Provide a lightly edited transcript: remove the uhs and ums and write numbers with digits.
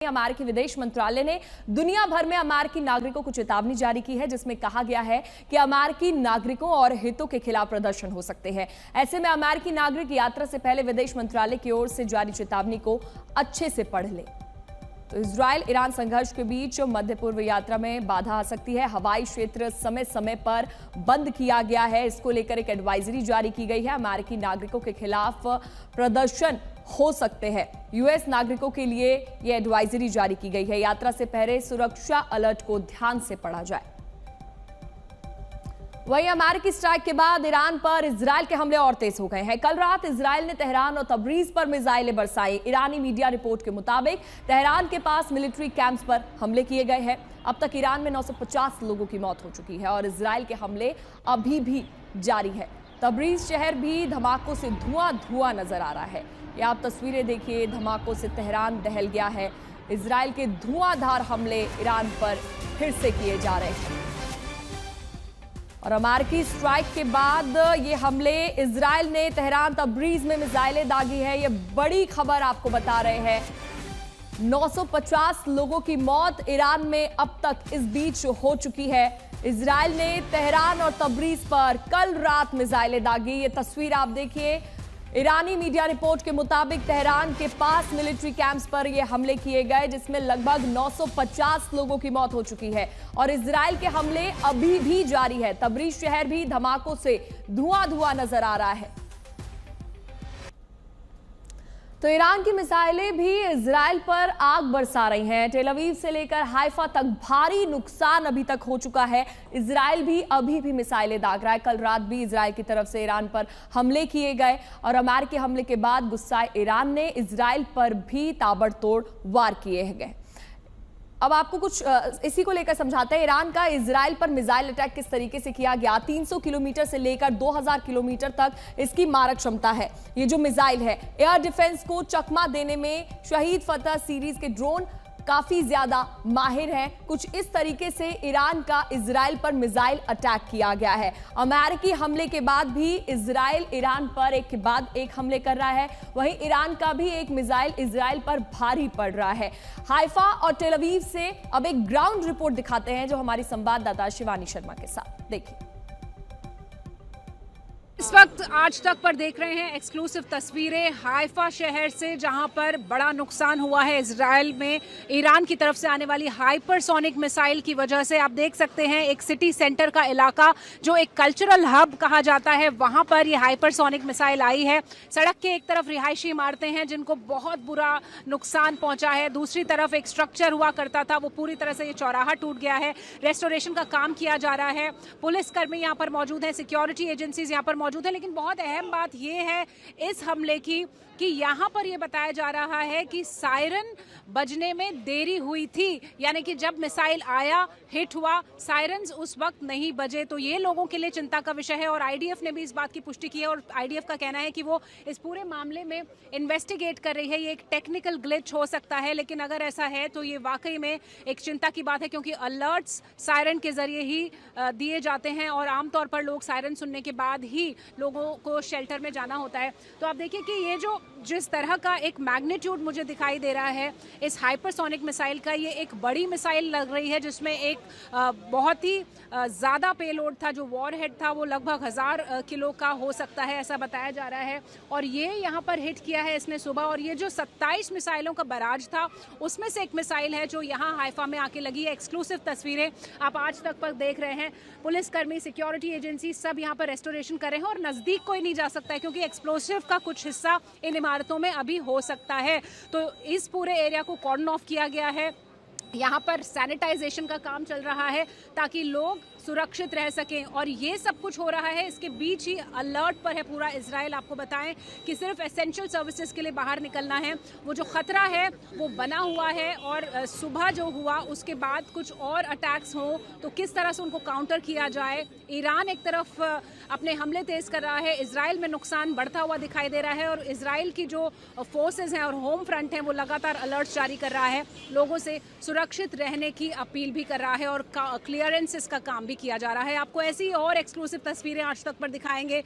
अमेरिकी विदेश मंत्रालय ने दुनिया भर में अमेरिकी नागरिकों को चेतावनी जारी की है, जिसमें कहा गया है कि अमेरिकी नागरिकों और हितों के खिलाफ प्रदर्शन हो सकते हैं। ऐसे में अमेरिकी नागरिक यात्रा से पहले विदेश मंत्रालय की ओर से जारी चेतावनी को अच्छे से पढ़ ले। तो इजराइल ईरान संघर्ष के बीच मध्य पूर्व यात्रा में बाधा आ सकती है। हवाई क्षेत्र समय समय पर बंद किया गया है। इसको लेकर एक एडवाइजरी जारी की गई है। अमेरिकी नागरिकों के खिलाफ प्रदर्शन हो सकते हैं। यूएस नागरिकों के लिए यह एडवाइजरी जारी की गई है। यात्रा से पहले सुरक्षा अलर्ट को ध्यान से पढ़ा जाए। वहीं अमेरिकी स्ट्राइक के बाद ईरान पर इजराइल के हमले और तेज हो गए हैं। कल रात इजराइल ने तेहरान और तबरीज पर मिसाइलें बरसाई। ईरानी मीडिया रिपोर्ट के मुताबिक तेहरान के पास मिलिट्री कैंप्स पर हमले किए गए हैं। अब तक ईरान में 950 लोगों की मौत हो चुकी है और इजराइल के हमले अभी भी जारी है। तबरीज शहर भी धमाकों से धुआं नजर आ रहा है। ये आप तस्वीरें देखिए, धमाकों से तेहरान दहल गया है। इजराइल के धुआंधार हमले ईरान पर फिर से किए जा रहे हैं और अमेरिकी स्ट्राइक के बाद ये हमले इजराइल ने तेहरान तबरीज में मिसाइलें दागी है। ये बड़ी खबर आपको बता रहे हैं। 950 लोगों की मौत ईरान में अब तक इस बीच हो चुकी है। इजराइल ने तेहरान और तबरीज पर कल रात मिसाइलें दागी। ये तस्वीर आप देखिए। ईरानी मीडिया रिपोर्ट के मुताबिक तेहरान के पास मिलिट्री कैंप्स पर ये हमले किए गए, जिसमें लगभग 950 लोगों की मौत हो चुकी है और इजराइल के हमले अभी भी जारी है। तबरीज शहर भी धमाकों से धुआं नजर आ रहा है। तो ईरान की मिसाइलें भी इजराइल पर आग बरसा रही हैं। टेल अवीव से लेकर हाइफा तक भारी नुकसान अभी तक हो चुका है। इजराइल भी अभी भी मिसाइलें दाग रहा है। कल रात भी इजराइल की तरफ से ईरान पर हमले किए गए और अमेरिकी हमले के बाद गुस्साए ईरान ने इजराइल पर भी ताबड़तोड़ वार किए गए। अब आपको कुछ इसी को लेकर समझाते हैं। ईरान का इजराइल पर मिसाइल अटैक किस तरीके से किया गया। 300 किलोमीटर से लेकर 2000 किलोमीटर तक इसकी मारक क्षमता है। ये जो मिसाइल है, एयर डिफेंस को चकमा देने में शहीद फतह सीरीज के ड्रोन काफी ज्यादा माहिर हैं। कुछ इस तरीके से ईरान का इजराइल पर मिसाइल अटैक किया गया है। अमेरिकी हमले के बाद भी इजराइल ईरान पर एक के बाद एक हमले कर रहा है। वहीं ईरान का भी एक मिसाइल इजराइल पर भारी पड़ रहा है। हाइफा और टेल अवीव से अब एक ग्राउंड रिपोर्ट दिखाते हैं, जो हमारी संवाददाता शिवानी शर्मा के साथ। देखिए, इस वक्त आज तक पर देख रहे हैं एक्सक्लूसिव तस्वीरें हाइफा शहर से, जहां पर बड़ा नुकसान हुआ है इजराइल में ईरान की तरफ से आने वाली हाइपरसोनिक मिसाइल की वजह से। आप देख सकते हैं एक सिटी सेंटर का इलाका, जो एक कल्चरल हब कहा जाता है, वहां पर ये हाइपरसोनिक मिसाइल आई है। सड़क के एक तरफ रिहायशी इमारतें हैं जिनको बहुत बुरा नुकसान पहुंचा है। दूसरी तरफ एक स्ट्रक्चर हुआ करता था, वो पूरी तरह से ये चौराहा टूट गया है। रेस्टोरेशन का काम किया जा रहा है। पुलिसकर्मी यहाँ पर मौजूद हैं, सिक्योरिटी एजेंसीज यहाँ पर मौजूद है। लेकिन बहुत अहम बात यह है इस हमले की कि यहाँ पर यह बताया जा रहा है कि सायरन बजने में देरी हुई थी, यानी कि जब मिसाइल आया, हिट हुआ, सायरन्स उस वक्त नहीं बजे। तो ये लोगों के लिए चिंता का विषय है और आईडीएफ ने भी इस बात की पुष्टि की है और आईडीएफ का कहना है कि वो इस पूरे मामले में इन्वेस्टिगेट कर रही है। ये एक टेक्निकल ग्लिच हो सकता है, लेकिन अगर ऐसा है तो ये वाकई में एक चिंता की बात है, क्योंकि अलर्ट्स सायरन के जरिए ही दिए जाते हैं और आमतौर पर लोग सायरन सुनने के बाद ही लोगों को शेल्टर में जाना होता है। तो आप देखिए कि ये जिस तरह का एक मैग्नीट्यूड मुझे दिखाई दे रहा है इस हाइपरसोनिक मिसाइल का, ये एक बड़ी मिसाइल लग रही है जिसमें एक बहुत ही ज़्यादा पेलोड था। जो वॉरहेड था वो लगभग 1000 किलो का हो सकता है, ऐसा बताया जा रहा है। और ये यहाँ पर हिट किया है इसने सुबह। और ये जो 27 मिसाइलों का बराज था, उसमें से एक मिसाइल है जो यहाँ हाइफा में आके लगी है। एक्सक्लूसिव तस्वीरें आप आज तक पर देख रहे हैं। पुलिसकर्मी, सिक्योरिटी एजेंसी सब यहाँ पर रेस्टोरेशन कर रहे हैं और नज़दीक कोई नहीं जा सकता है, क्योंकि एक्सप्लोसिव का कुछ हिस्सा इन इमारतों में अभी हो सकता है। तो इस पूरे एरिया को कॉर्डन ऑफ किया गया है। यहाँ पर सैनिटाइजेशन का काम चल रहा है ताकि लोग सुरक्षित रह सकें। और ये सब कुछ हो रहा है, इसके बीच ही अलर्ट पर है पूरा इजराइल। आपको बताएं कि सिर्फ एसेंशियल सर्विसेज के लिए बाहर निकलना है। वो जो खतरा है वो बना हुआ है और सुबह जो हुआ उसके बाद कुछ और अटैक्स हों तो किस तरह से उनको काउंटर किया जाए। ईरान एक तरफ अपने हमले तेज कर रहा है, इजराइल में नुकसान बढ़ता हुआ दिखाई दे रहा है और इजराइल की जो फोर्सेज हैं और होम फ्रंट हैं वो लगातार अलर्ट जारी कर रहा है। लोगों से सुरक्षित रहने की अपील भी कर रहा है और क्लियरेंसेस का काम भी किया जा रहा है। आपको ऐसी और एक्सक्लूसिव तस्वीरें आज तक पर दिखाएंगे।